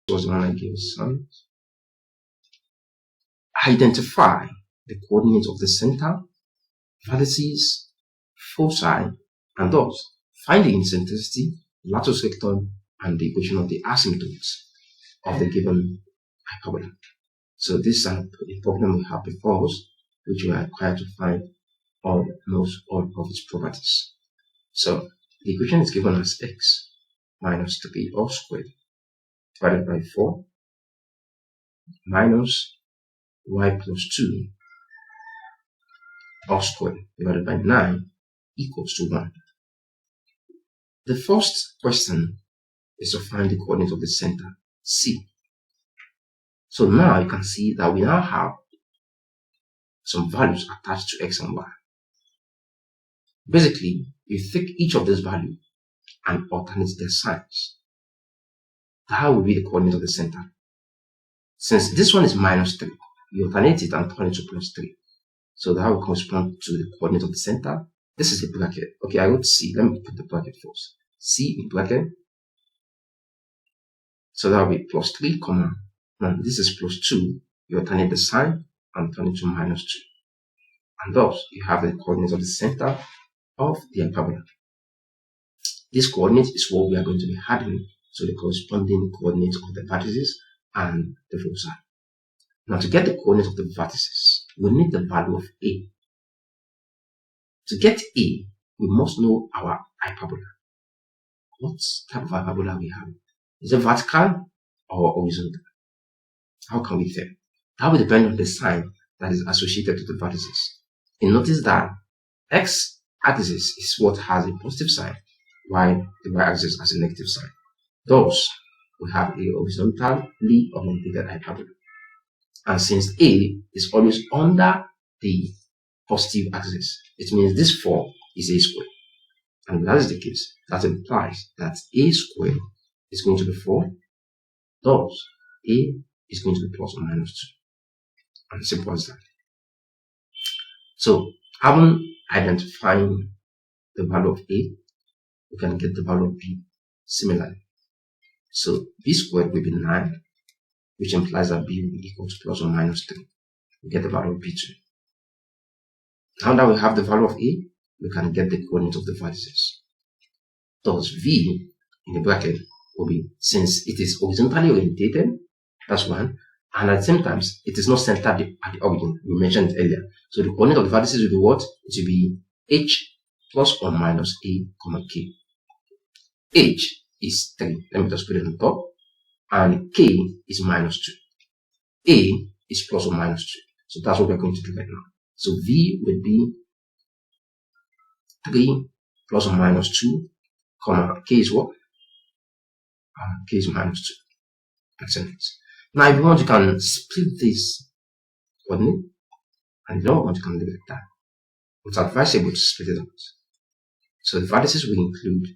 was the one I gave some. Identify the coordinates of the center, vertices, foci, and thus find the eccentricity, latus, rectum, and the equation of the asymptotes of the given hyperbola. So this is a problem we have before us, which we are required to find almost all of its properties. So the equation is given as x minus 3 all squared divided by 4 minus y plus 2 all squared divided by 9 equals to 1. The first question is to find the coordinate of the center, C. So now you can see that we now have some values attached to x and y. Basically, you take each of these values and alternate their signs. That will be the coordinate of the center. Since this one is minus 3, you alternate it and turn it to plus 3. So that will correspond to the coordinate of the center. This is the bracket. Okay, I wrote C. Let me put the bracket first. C in bracket. So that will be plus 3, comma. Now this is plus 2. You alternate the sign and turn it to minus 2. And thus, you have the coordinates of the center of the hyperbola. This coordinate is what we are going to be adding to the corresponding coordinates of the vertices and the foci. Now, to get the coordinates of the vertices, we need the value of A. To get A, we must know our hyperbola. What type of hyperbola we have? Is it vertical or horizontal? How can we tell? That will depend on the sign that is associated to the vertices. You notice that x-axis is what has a positive sign, while the y-axis has a negative sign. Thus, we have a horizontally oriented hyperbola. And since A is always under the positive axis, it means this 4 is A squared. And if that is the case, that implies that A squared is going to be 4. Thus, A is going to be plus or minus 2. And simple as that. So, having identified the value of A, we can get the value of B similarly. So, B squared will be 9, which implies that B will be equal to plus or minus 3. We get the value of B2. Now that we have the value of A, we can get the coordinate of the vertices. Thus, V in the bracket will be, since it is horizontally orientated, that's one, and at the same time, it is not centered at the origin. We mentioned it earlier. So the coordinate of the vertices will be what? It will be H plus or minus A, comma K. H is 3. Let me just put it on top. And K is minus 2. A is plus or minus 2. So that's what we're going to do right now. So V will be 3 plus or minus 2, comma K is what? K is minus 2. Excellent. Now, if you want, you can split this coordinate, and if you don't want, you can leave it like that. It's advisable to split it out. So the vertices will include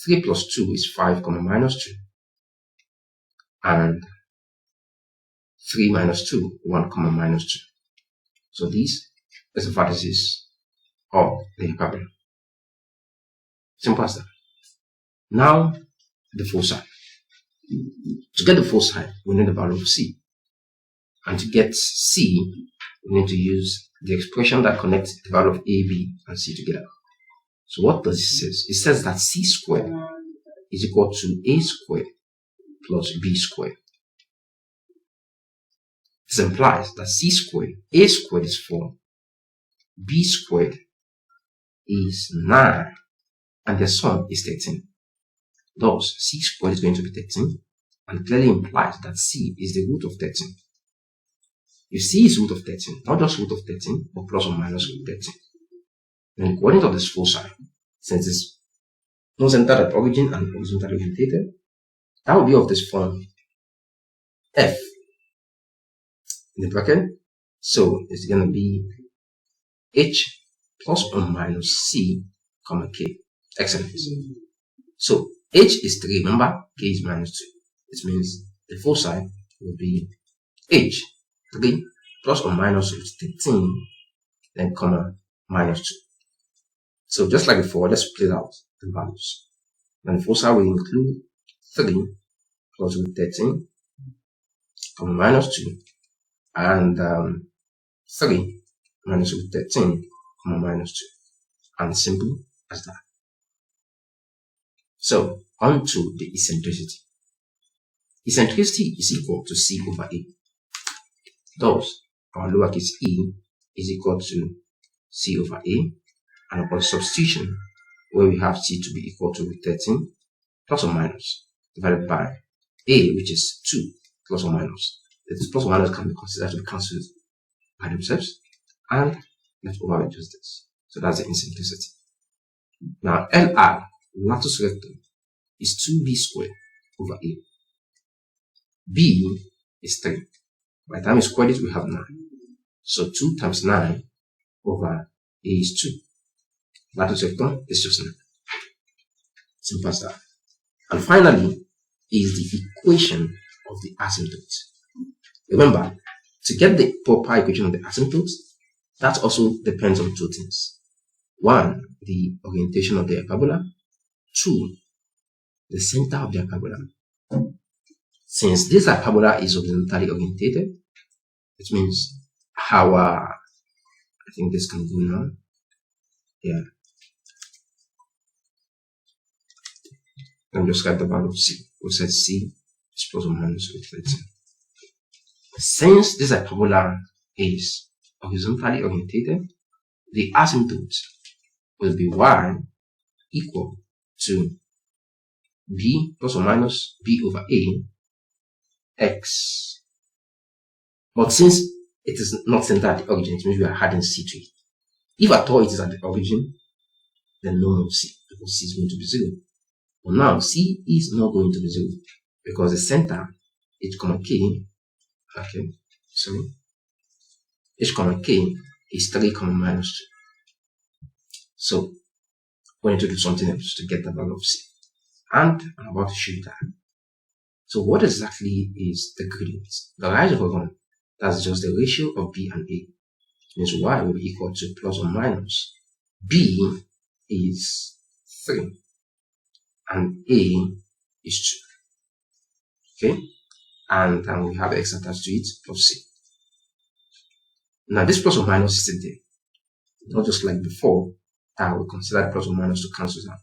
3 plus 2 is 5, comma minus 2. And 3 minus 2, 1, comma minus 2. So these is the vertices of the hyperbola. Simple as that. Now, the foci. To get the foci, we need the value of C. And to get C, we need to use the expression that connects the value of A, B, and C together. So what does it say? It says that C squared is equal to A squared plus B squared. This implies that C squared, A squared is 4, B squared is 9, and their sum is 13. Thus, C squared is going to be 13, and clearly implies that C is the root of 13. If C is root of 13, not just root of 13, but plus or minus root 13. Then the coordinate of this foci, since it's not centered at origin and horizontally orientated, that will be of this form F in the bracket. So it's going to be H plus or minus C, comma K. Excellent. So H is 3, remember, K is minus 2. It means the foci will be H, 3 plus or minus root 13, then comma minus 2. So just like before, let's split out the values. And the foci will include 3 plus root 13, comma minus 2, and 3 minus root 13, comma minus 2. And simple as that. So, on to the eccentricity. Eccentricity is equal to C over A. Thus, our lowercase e is equal to C over A, and upon substitution, where we have C to be equal to root 13 plus or minus divided by A, which is 2 plus or minus. This plus or minus can be considered to be cancelled by themselves, and let's overwrite just this. So that's the eccentricity. Now, Li, latus rectum, is 2b squared over A. B is 3. By the time we square it, we have 9. So 2 times 9 over A is 2. Latus rectum is just 9. Simple as that. And finally, is the equation of the asymptote. Remember, to get the proper equation of the asymptote, that also depends on two things. 1, the orientation of the hyperbola. 2, the center of the hyperbola. Since this hyperbola is horizontally orientated, it means I think this can go now. Yeah. Let me just write the value of C. We said C is plus or minus root 13. Since this hyperbola is horizontally orientated, the asymptote will be y equal to b plus or minus b over a x. But since it is not centered at the origin, it means we are adding c to it. If at all it is at the origin, then no more c, because c is going to be 0. But now c is not going to be 0 because the center h comma k, h comma k is 3 comma minus 2. So we need to do something else to get the value of c, and I'm about to show you that. So what exactly is the gradient? The rise over 1, that's just the ratio of b and a. It means y will be equal to plus or minus b is 3 and a is 2. Okay, and we have x attached to it plus c. Now this plus or minus is still there, not just like before that we consider plus or minus to cancel out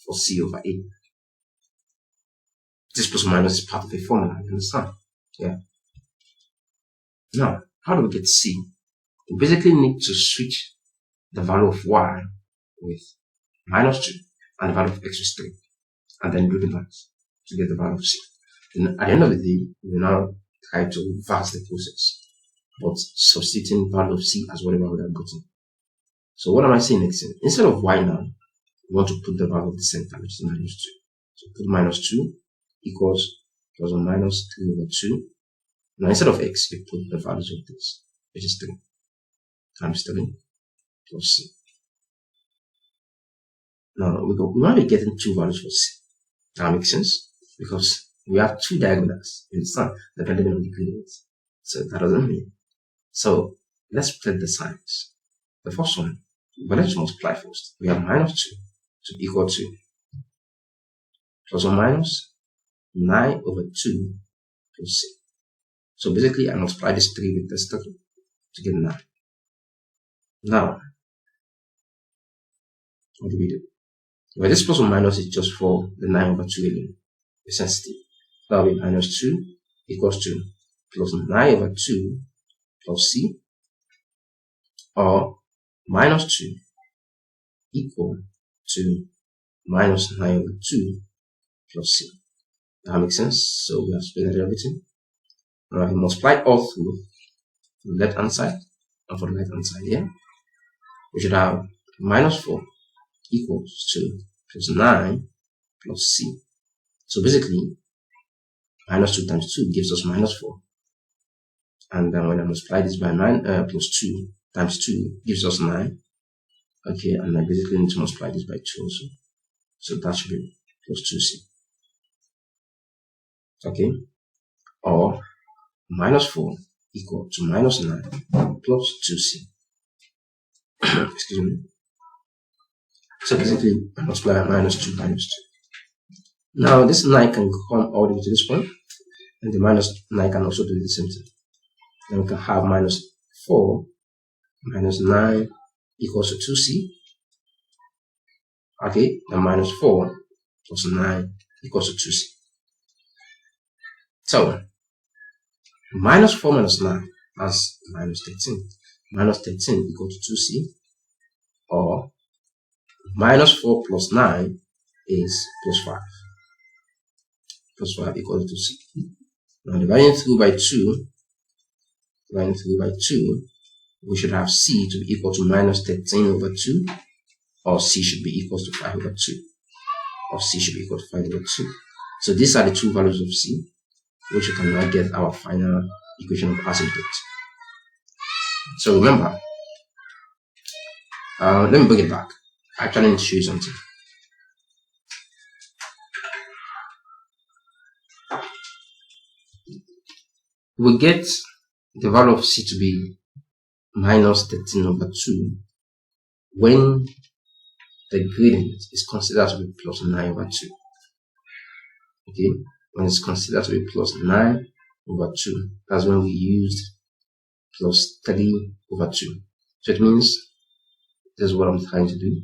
for c over a. This plus or minus is part of a formula, you understand? Yeah. Now, how do we get c? We basically need to switch the value of y with minus 2 and the value of x with 3, and then do the math to get the value of c. And at the end of the day, we now try to reverse the process, but substituting value of c as whatever we have gotten. So what am I saying next? Instead of y now, we want to put the value of the center, which is minus 2. So put minus 2 equals plus or minus 3 over 2. Now instead of x, we put the values of this, which is 3 times 3 plus c. Now we might be getting 2 values for c. That makes sense because we have 2 diagonals in the sun depending on the gradient. So that doesn't mean. So let's split the signs. The first one, but let's multiply first. We have minus 2 to equal to plus or minus 9 over 2 plus c. So basically I multiply this 3 with this 3 to get 9. Now, what do we do? Well, this plus or minus is just for the 9 over 2 alone, essentially. That will be minus 2 equals to plus 9 over 2 plus c, or minus 2 equal to minus 9 over 2 plus c. That makes sense. So we have split everything. Now we multiply all through for the left hand side and for the right hand side here. We should have minus 4 equals to plus 9 plus c. So basically, minus 2 times 2 gives us minus 4. And then when I multiply this by 9 plus 2 times 2 gives us 9. Okay, and I basically need to multiply this by 2 also. So that should be plus 2c. Okay, or minus 4 equal to minus 9 plus 2c. Excuse me. So basically, I multiply minus 2 times Now this 9 can come all the way to this point, and the minus 9 can also do the same thing. Then we can have minus 4 minus 9 equals to 2c. Okay, and minus 4 plus 9 equals to 2c. So, minus 4 minus 9, that's minus 13. Minus 13 equals to 2c, or minus 4 plus 9 is plus 5. Plus 5 equals to 2c. Now, dividing through by 2, we should have c to be equal to minus 13 over 2, or c should be equal to 5 over 2, or c should be equal to 5 over 2. So these are the two values of c, which we can now get our final equation of asymptotes. So remember, let me bring it back. I actually need to show you something. We get the value of c to be minus 13 over 2 when the gradient is considered to be plus 9 over 2. Okay, when it's considered to be plus 9 over 2, that's when we used plus 3 over 2. So it means, this is what I'm trying to do.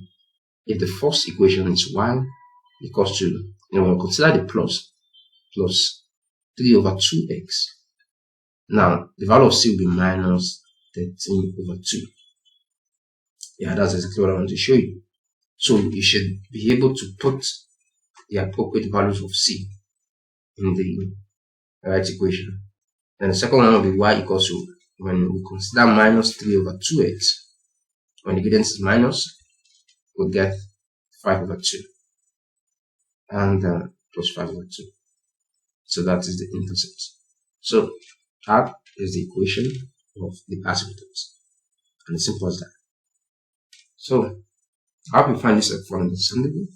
If the first equation is y equals to, when we consider the plus 3 over 2x, now the value of c will be minus 13 over 2. Yeah, that's exactly what I want to show you. So you should be able to put the appropriate values of c in the right equation. Then the second one will be y equals to, when we consider minus 3 over 2x, when the gradient is minus, we'll get 5 over 2, and plus 5 over 2. So that is the intercept. So that is the equation of the asymptotes, and it's simple as that. So I hope you find this understandable.